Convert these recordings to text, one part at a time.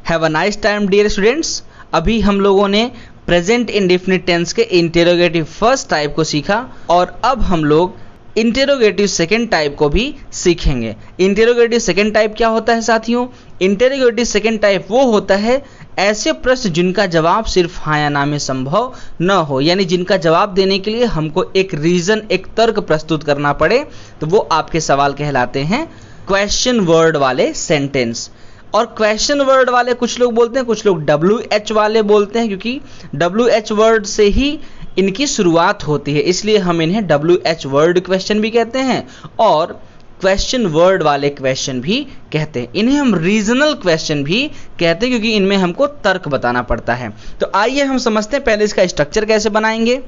Have a nice time dear students. अभी हम लोगों ने प्रेजेंट इंडेफिनिट टेंस के इंटेरोगेटिव फर्स्ट टाइप को सीखा और अब हम लोग इंटेरोगेटिव सेकेंड टाइप को भी सीखेंगे। इंटेरोगेटिव सेकेंड टाइप क्या होता है साथियों? इंटेरोगेटिव सेकेंड टाइप वो होता है ऐसे प्रश्न जिनका जवाब सिर्फ हाँ या ना में संभव न हो, यानी जिनका जवाब देने के लिए हमको एक रीजन, एक तर्क प्रस्तुत करना पड़े, तो वो आपके सवाल कहलाते हैं क्वेश्चन वर्ड वाले सेंटेंस। और क्वेश्चन वर्ड वाले कुछ लोग बोलते हैं, कुछ लोग WH वाले बोलते हैं, क्योंकि WH वर्ड से ही इनकी शुरुआत होती है, इसलिए हम इन्हें WH वर्ड क्वेश्चन भी कहते हैं और क्वेश्चन वर्ड वाले क्वेश्चन भी कहते हैं। इन्हें हम रीजनल क्वेश्चन भी कहते हैं क्योंकि इनमें हमको तर्क बताना पड़ता है। तो आइए हम समझते हैं पहले इसका स्ट्रक्चर कैसे बनाएंगे।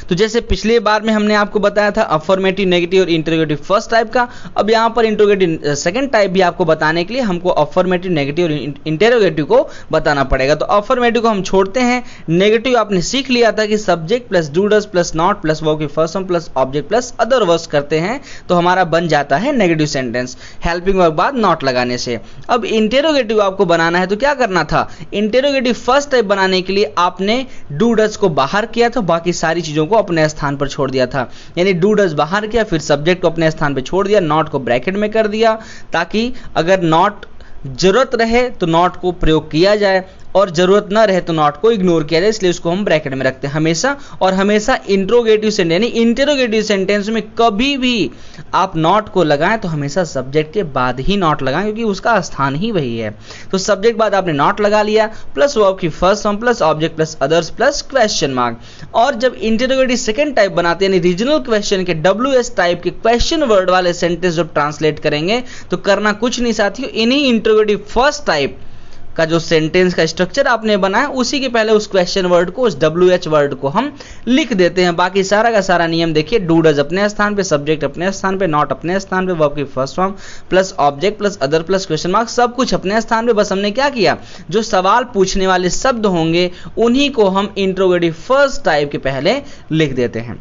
तो जैसे पिछले बार में हमने आपको बताया था अफर्मेटिव, नेगेटिव और इंटरोगेटिव फर्स्ट टाइप का, अब यहाँ पर इंटरोगेटिव सेकंड टाइप भी आपको बताने के लिए हमको अफर्मेटिव, नेगेटिव और इंटरोगेटिव को बताना पड़ेगा। तो अफर्मेटिव को हम छोड़ते हैं। नेगेटिव आपने सीख लिया था कि subject plus do does plus not plus verb की first form plus object plus other verbs करते हैं तो हमारा बन जाता है नेगेटिव सेंटेंस, हेल्पिंग वर्ब बाद नॉट लगाने से। अब इंटरोगेटिव आपको बनाना है तो क्या करना था? इंटरोगेटिव फर्स्ट टाइप बनाने के लिए आपने डू डज को बाहर किया था, बाकी सारी चीजों को अपने स्थान पर छोड़ दिया था। यानी डू डज बाहर किया, फिर सब्जेक्ट को अपने स्थान पर छोड़ दिया, नॉट को ब्रैकेट में कर दिया ताकि अगर नॉट जरूरत रहे तो नॉट को प्रयोग किया जाए और जरूरत ना रहे तो नॉट को इग्नोर किया जाए, इसलिए उसको हम ब्रैकेट में रखते हैं हमेशा। और हमेशा इंट्रोगेटिव सेंटेंस यानी इंटरोगेटिव सेंटेंस में कभी भी आप नॉट को लगाएं तो हमेशा सब्जेक्ट के बाद ही नॉट लगाएं, क्योंकि उसका स्थान ही वही है। तो सब्जेक्ट बाद आपने नॉट लगा लिया प्लस वर्ब की first form plus object plus others plus question mark. और जब इंटरोगेटिव सेकंड टाइप बनाते हैं यानी रीजनल क्वेश्चन के WS टाइप के क्वेश्चन वर्ड वाले सेंटेंस जब ट्रांसलेट करेंगे तो करना कुछ नहीं साथियों, इन्हीं इंटरोगेटिव फर्स्ट टाइप का जो सेंटेंस का स्ट्रक्चर आपने बनाया उसी के पहले उस क्वेश्चन वर्ड को, उस WH वर्ड को हम लिख देते हैं। बाकी सारा का सारा नियम देखिए, डू डज अपने स्थान पे, सब्जेक्ट अपने स्थान पे, नॉट अपने स्थान पे, वर्ब की first form plus object plus other plus question mark, सब कुछ अपने स्थान पे। बस हमने क्या किया, जो सवाल पूछने वाले शब्द होंगे उन्हीं को हम इंट्रोगेटिव फर्स्ट टाइप के पहले लिख देते हैं।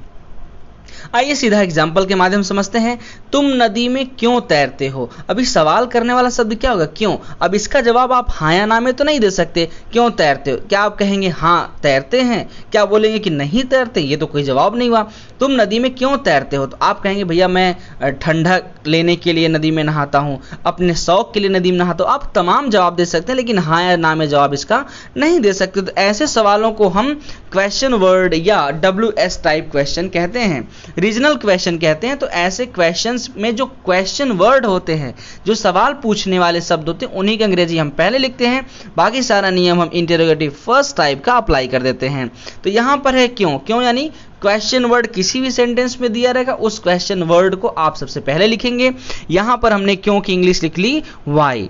आइए सीधा एग्जाम्पल के माध्यम समझते हैं। तुम नदी में क्यों तैरते हो? अभी सवाल करने वाला शब्द क्या होगा? क्यों। अब इसका जवाब आप हाँ या ना में तो नहीं दे सकते। क्यों तैरते हो? क्या आप कहेंगे हाँ तैरते हैं? क्या बोलेंगे कि नहीं तैरते? ये तो कोई जवाब नहीं हुआ। तुम नदी में क्यों तैरते हो? तो आप कहेंगे भैया मैं ठंडा लेने के लिए नदी में नहाता हूँ, अपने शौक के लिए नदी में नहाता हूँ। आप तमाम जवाब दे सकते हैं लेकिन हाँ या ना में जवाब इसका नहीं दे सकते। तो ऐसे सवालों को हम क्वेश्चन वर्ड या WS टाइप क्वेश्चन कहते हैं, रीजनल क्वेश्चन कहते हैं। तो ऐसे क्वेश्चंस में जो क्वेश्चन वर्ड होते हैं, जो सवाल पूछने वाले शब्द होते हैं, उन्हीं की अंग्रेजी हम पहले लिखते हैं, बाकी सारा नियम हम इंटरोगेटिव फर्स्ट टाइप का अप्लाई कर देते हैं। तो यहां पर है क्यों। क्यों यानी क्वेश्चन वर्ड किसी भी सेंटेंस में दिया रहेगा, उस क्वेश्चन वर्ड को आप सबसे पहले लिखेंगे। यहां पर हमने क्यों की इंग्लिश लिख ली वाई।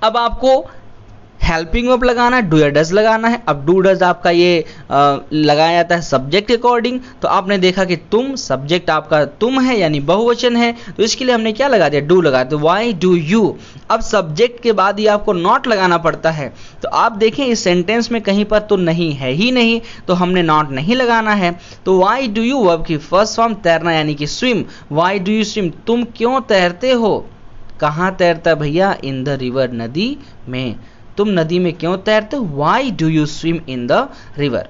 अब आपको हेल्पिंग वर्ब लगाना है, डू या डज लगाना है। अब डू डज आपका ये लगाया जाता है सब्जेक्ट के अकॉर्डिंग। तो आपने देखा कि तुम, सब्जेक्ट आपका तुम है यानी बहुवचन है, तो इसके लिए हमने क्या लगा दिया, डू लगा दिया। Why do you. अब सब्जेक्ट के बाद ही आपको नॉट लगाना पड़ता है। तो आप देखें इस सेंटेंस में कहीं पर तो नहीं है ही नहीं, तो हमने नॉट नहीं लगाना है। तो वाई डू यू वर्ब की फर्स्ट फॉर्म तैरना यानी कि swim. Why do you swim, तुम क्यों तैरते हो? कहाँ तैरता भैया? इन द रिवर, नदी में। तुम नदी में क्यों तैरते हो? Why do you swim in the river.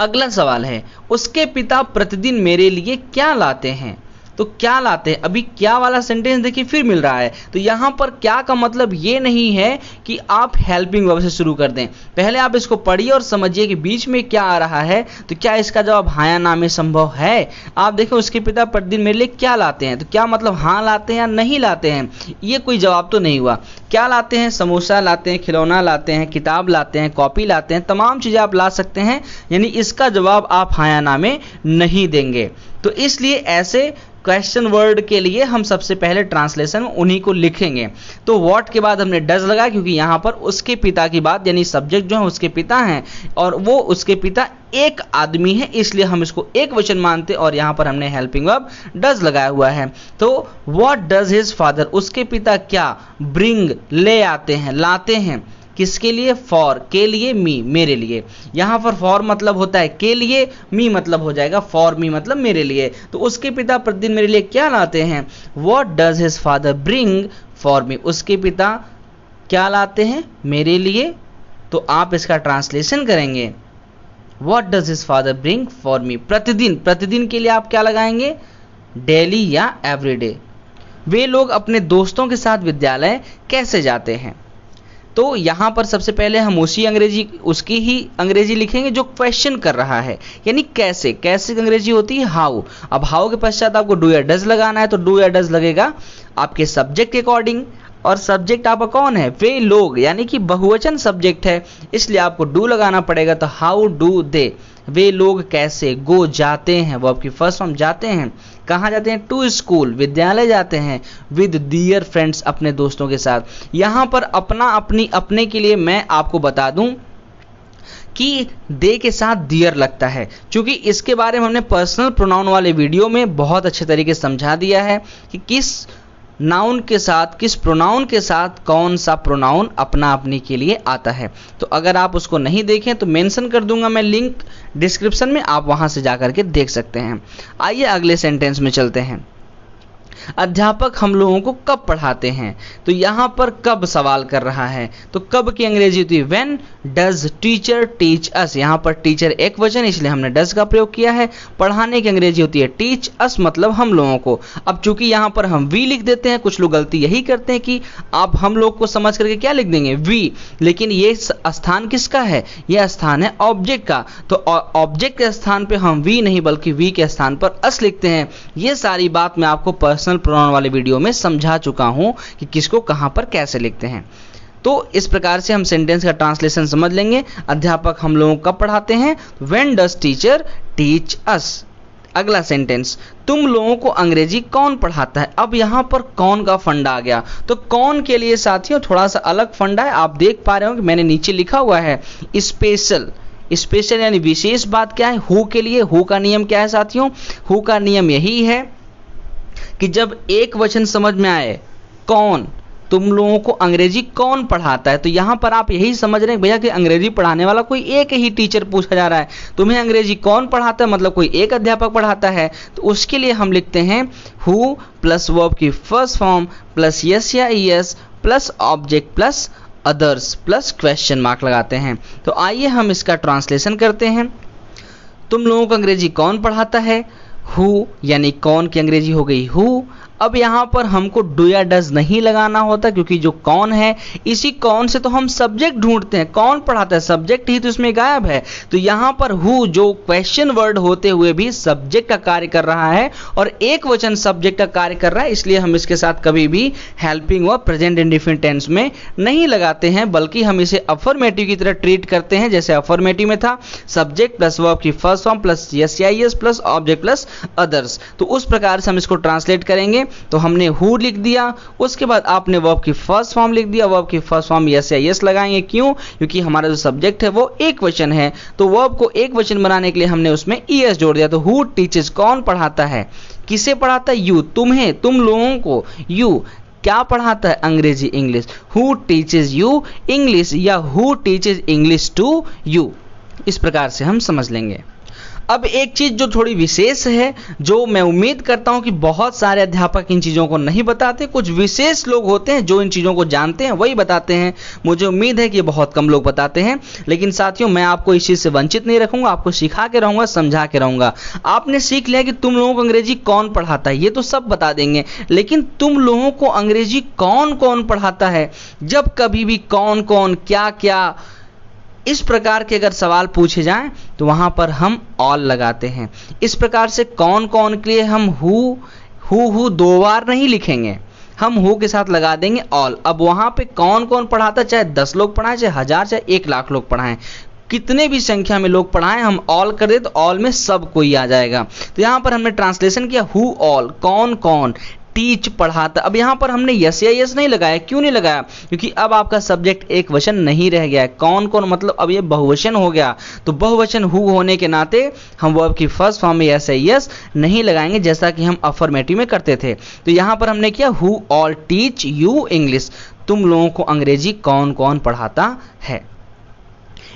अगला सवाल है, उसके पिता प्रतिदिन मेरे लिए क्या लाते हैं? तो क्या लाते हैं, अभी क्या वाला सेंटेंस देखिए फिर मिल रहा है। तो यहां पर क्या का मतलब ये नहीं है कि आप हेल्पिंग वर्ब से शुरू कर दें। पहले आप इसको पढ़िए और समझिए कि बीच में क्या आ रहा है। तो क्या इसका जवाब हाँ या ना में संभव है? आप देखें उसके पिता प्रतिदिन मेरे लिए क्या लाते हैं, तो क्या मतलब हाँ लाते हैं या नहीं लाते हैं? ये कोई जवाब तो नहीं हुआ। क्या लाते हैं? समोसा लाते हैं, खिलौना लाते हैं, किताब लाते हैं, कॉपी लाते हैं, तमाम चीजें आप ला सकते हैं, यानी इसका जवाब आप हाँ या ना में नहीं देंगे। तो इसलिए ऐसे क्वेश्चन वर्ड के लिए हम सबसे पहले ट्रांसलेशन में उन्हीं को लिखेंगे। तो व्हाट के बाद हमने डज लगाया क्योंकि यहाँ पर उसके पिता की बात, यानी सब्जेक्ट जो है उसके पिता हैं और वो उसके पिता एक आदमी है, इसलिए हम इसको एक वचन मानते और यहाँ पर हमने हेल्पिंग वर्ब डज लगाया हुआ है। तो व्हाट डज हिज फादर, उसके पिता क्या ब्रिंग ले आते हैं, लाते हैं। किसके लिए? फॉर, के लिए, मी, मेरे लिए। यहाँ पर फॉर मतलब होता है के लिए, मी मतलब हो जाएगा फॉर मी मतलब मेरे लिए। तो उसके पिता प्रतिदिन मेरे लिए क्या लाते हैं? What does his father bring for me, उसके पिता क्या लाते हैं मेरे लिए, तो आप इसका ट्रांसलेशन करेंगे what does his father bring for me. प्रतिदिन, प्रतिदिन के लिए आप क्या लगाएंगे, डेली या एवरीडे। वे लोग अपने दोस्तों के साथ विद्यालय कैसे जाते हैं। तो यहाँ पर सबसे पहले हम उसकी ही अंग्रेजी लिखेंगे जो क्वेश्चन कर रहा है, यानी कैसे। कैसे की अंग्रेजी होती है हाउ। अब हाउ के पश्चात आपको डू या डज लगाना है, तो डू या डज लगेगा आपके सब्जेक्ट के अकॉर्डिंग, और सब्जेक्ट आपका कौन है, वे लोग, यानी कि बहुवचन सब्जेक्ट है, इसलिए आपको डू लगाना पड़ेगा। तो हाउ डू दे, वे लोग कैसे, गो जाते हैं, वो आपकी फर्स्ट फॉर्म जाते हैं, कहाँ जाते हैं, टू स्कूल विद्यालय जाते हैं, विद दियर फ्रेंड्स अपने दोस्तों के साथ। यहाँ पर अपना अपने के लिए मैं आपको बता दूं कि दे के साथ दियर लगता है, क्योंकि इसके बारे में हमने पर्सनल प्रोनाउन वाले वीडियो में बहुत अच्छे तरीके से समझा दिया है कि किस नाउन के साथ, किस प्रोनाउन के साथ कौन सा प्रोनाउन अपना अपनी के लिए आता है। तो अगर आप उसको नहीं देखें तो मेंशन कर दूंगा मैं लिंक डिस्क्रिप्शन में, आप वहां से जाकर के देख सकते हैं। आइए अगले सेंटेंस में चलते हैं। अध्यापक हम लोगों को कब पढ़ाते हैं, तो यहाँ पर कब सवाल कर रहा है, तो कब की अंग्रेजी होती है when does teacher teach us. यहाँ पर टीचर एक वचन, इसलिए हमने डज का प्रयोग किया है। पढ़ाने की अंग्रेजी होती है टीच अस, मतलब हम लोगों को। अब चूंकि यहाँ पर हम वी लिख देते हैं, कुछ लोग गलती यही करते हैं कि आप हम लोग को समझ करके क्या लिख देंगे वी, लेकिन ये स्थान किसका है, यह स्थान है ऑब्जेक्ट का। तो ऑब्जेक्ट के स्थान पर हम वी नहीं बल्कि वी के स्थान पर अस लिखते हैं। ये सारी बात मैं आपको पर्सनल प्रोनाउन वाले वीडियो में समझा चुका हूं कि किसको कहां पर कैसे लिखते हैं। तो इस प्रकार से हम सेंटेंस का ट्रांसलेशन समझ लेंगे। अध्यापक हम लोगों को कब पढ़ाते हैं, when does teacher teach us. अगला सेंटेंस, तुम लोगों को अंग्रेजी कौन पढ़ाता है। अब यहां पर कौन का फंडा आ गया, तो कौन के लिए साथियों थोड़ा सा अलग फंडा है। आप देख पा रहे हो कि मैंने नीचे लिखा हुआ है स्पेशल। स्पेशल यानी विशेष बात क्या है, हु के लिए। हु का नियम क्या है साथियों, हु का नियम यही है कि जब एक वचन समझ में आए कौन, तुम लोगों को अंग्रेजी कौन पढ़ाता है, तो यहां पर आप यही समझ रहे हैं भैया कि अंग्रेजी पढ़ाने वाला कोई एक ही टीचर पूछा जा रहा है। तुम्हें अंग्रेजी कौन पढ़ाता है, मतलब कोई एक अध्यापक पढ़ाता है। तो उसके लिए हम लिखते हैं हु प्लस वर्ब की फर्स्ट फॉर्म प्लस यस या es plus object plus others plus question mark लगाते हैं। तो आइए हम इसका ट्रांसलेशन करते हैं। तुम लोगों को अंग्रेजी कौन पढ़ाता है, हु यानी कौन की अंग्रेजी हो गई हु। अब यहाँ पर हमको डू या डज नहीं लगाना होता, क्योंकि जो कौन है, इसी कौन से तो हम सब्जेक्ट ढूंढते हैं। कौन पढ़ाता है, सब्जेक्ट ही तो इसमें गायब है। तो यहाँ पर हु जो क्वेश्चन वर्ड होते हुए भी सब्जेक्ट का कार्य कर रहा है और एक वचन सब्जेक्ट का कार्य कर रहा है, इसलिए हम इसके साथ कभी भी हेल्पिंग व प्रेजेंट इंडेफिनिट टेंस में नहीं लगाते हैं, बल्कि हम इसे अफर्मेटिव की तरह ट्रीट करते हैं। जैसे अफर्मेटिव में था सब्जेक्ट प्लस वर्ब की फर्स्ट फॉर्म प्लस यस या es plus object plus others, तो उस प्रकार से हम इसको ट्रांसलेट करेंगे। तो हमने हु लिख दिया, उसके बाद आपने वर्ब की फर्स्ट फॉर्म लिख दिया। वर्ब की फर्स्ट फॉर्म यस या यस लगाएंगे, क्यों, क्योंकि हमारा जो सब्जेक्ट है वो एक वचन है, तो वर्ब को एक वचन बनाने के लिए हमने उसमें ईएस जोड़ दिया। तो हु टीचेस कौन पढ़ाता है, किसे पढ़ाता है, यू तुम्हें, तुम लोगों को। यू क्या पढ़ाता है, अंग्रेजी English. Who teaches you English या who teaches English to you, इस प्रकार से हम समझ लेंगे। अब एक चीज जो थोड़ी विशेष है, जो मैं उम्मीद करता हूं कि बहुत सारे अध्यापक इन चीजों को नहीं बताते, कुछ विशेष लोग होते हैं जो इन चीजों को जानते हैं वही बताते हैं। मुझे उम्मीद है कि बहुत कम लोग बताते हैं, लेकिन साथियों मैं आपको इस चीज से वंचित नहीं रखूंगा, आपको सिखा के रहूंगा, समझा के रहूंगा। आपने सीख लिया कि तुम लोगों को अंग्रेजी कौन पढ़ाता है, ये तो सब बता देंगे, लेकिन तुम लोगों को अंग्रेजी कौन कौन पढ़ाता है। जब कभी भी कौन कौन क्या क्या इस प्रकार के अगर सवाल पूछे जाएं तो वहां पर हम ऑल लगाते हैं। इस प्रकार से कौन कौन के लिए हम हु दो बार नहीं लिखेंगे, हम हु के साथ लगा देंगे ऑल। अब वहां पे कौन कौन पढ़ाता, चाहे 10 लोग पढ़ाएं, चाहे 1000, चाहे 1 लाख लोग पढ़ाएं, कितने भी संख्या में लोग पढ़ाएं, हम ऑल कर दे तो ऑल में सब कोई आ जाएगा। तो यहां पर हमने ट्रांसलेशन किया हु ऑल, कौन कौन, टीच पढ़ाता। अब यहां पर हमने यस या यस नहीं लगाया, क्यों नहीं लगाया, क्योंकि अब आपका सब्जेक्ट एक वचन नहीं रह गया है। कौन कौन मतलब अब ये बहुवचन हो गया, तो बहुवचन हु होने के नाते हम वर्ब की फर्स्ट फॉर्म में यस या यस नहीं लगाएंगे, जैसा कि हम अफर्मेटिव में करते थे। तो यहां पर हमने किया who all teach you English, तुम लोगों को अंग्रेजी कौन कौन पढ़ाता है।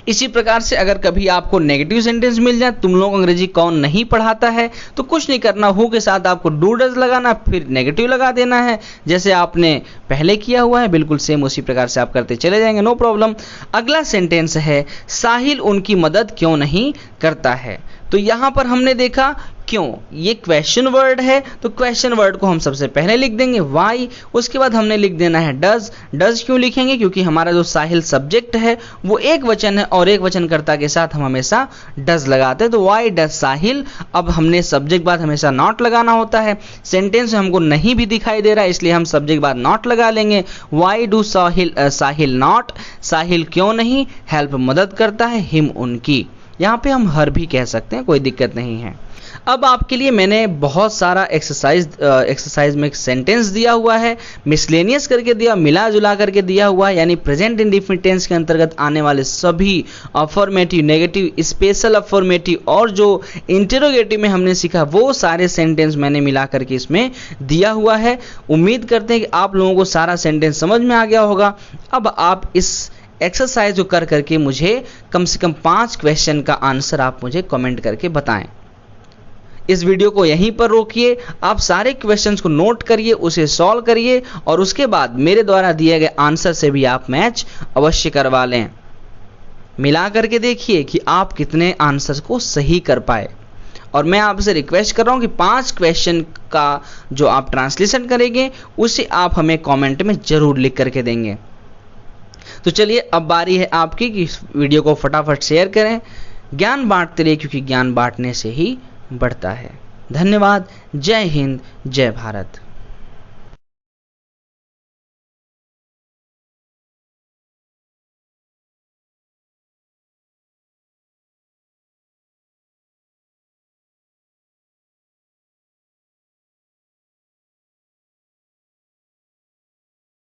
इसी प्रकार से अगर कभी आपको नेगेटिव सेंटेंस मिल जाए, तुम लोग अंग्रेजी कौन नहीं पढ़ाता है, तो कुछ नहीं करना, हु के साथ आपको डू डज लगाना, फिर नेगेटिव लगा देना है, जैसे आपने पहले किया हुआ है, बिल्कुल सेम उसी प्रकार से आप करते चले जाएंगे, नो प्रॉब्लम। अगला सेंटेंस है साहिल उनकी मदद क्यों नहीं करता है। तो यहां पर हमने देखा क्यों, ये क्वेश्चन वर्ड है, तो क्वेश्चन वर्ड को हम सबसे पहले लिख देंगे वाई, उसके बाद हमने लिख देना है डज। डज क्यों लिखेंगे, क्योंकि हमारा जो साहिल सब्जेक्ट है वो एक वचन है और एक वचनकर्ता के साथ हम हमेशा डज लगाते हैं, तो वाई डज साहिल। अब हमने सब्जेक्ट बाद हमेशा नॉट लगाना होता है, सेंटेंस में हमको नहीं भी दिखाई दे रहा है इसलिए हम सब्जेक्ट बाद नॉट लगा लेंगे। वाई डू साहिल नॉट, साहिल क्यों नहीं हेल्प मदद करता है हिम उनकी, यहाँ पे हम हर भी कह सकते हैं, कोई दिक्कत नहीं है। अब आपके लिए मैंने बहुत सारा एक्सरसाइज में एक सेंटेंस दिया हुआ है, मिसलेनियस करके दिया, मिला जुला करके दिया हुआ है, यानी प्रेजेंट इंडेफिनिट टेंस के अंतर्गत आने वाले सभी अफर्मेटिव, नेगेटिव, स्पेशल अफर्मेटिव और जो इंटेरोगेटिव में हमने सीखा वो सारे सेंटेंस मैंने मिला करके इसमें दिया हुआ है। उम्मीद करते हैं कि आप लोगों को सारा सेंटेंस समझ में आ गया होगा। अब आप इस एक्सरसाइज को कर करके मुझे कम से कम 5 क्वेश्चन का आंसर आप मुझे कमेंट करके बताएं। इस वीडियो को यहीं पर रोकिए, आप सारे क्वेश्चंस को नोट करिए, उसे सॉल्व करिए और उसके बाद मेरे द्वारा दिए गए आंसर से भी आप मैच अवश्य करवा लें। मिला करके देखिए कि आप कितने आंसर्स को सही कर पाए। और मैं आपसे रिक्वेस्ट कर रहा हूं कि 5 क्वेश्चन का जो आप ट्रांसलेशन करेंगे उसे आप हमें कॉमेंट में जरूर लिख करके देंगे। तो चलिए अब बारी है आपकी कि इस वीडियो को फटाफट शेयर करें, ज्ञान बांटते रहिए क्योंकि ज्ञान बांटने से ही बढ़ता है। धन्यवाद। जय हिंद, जय भारत।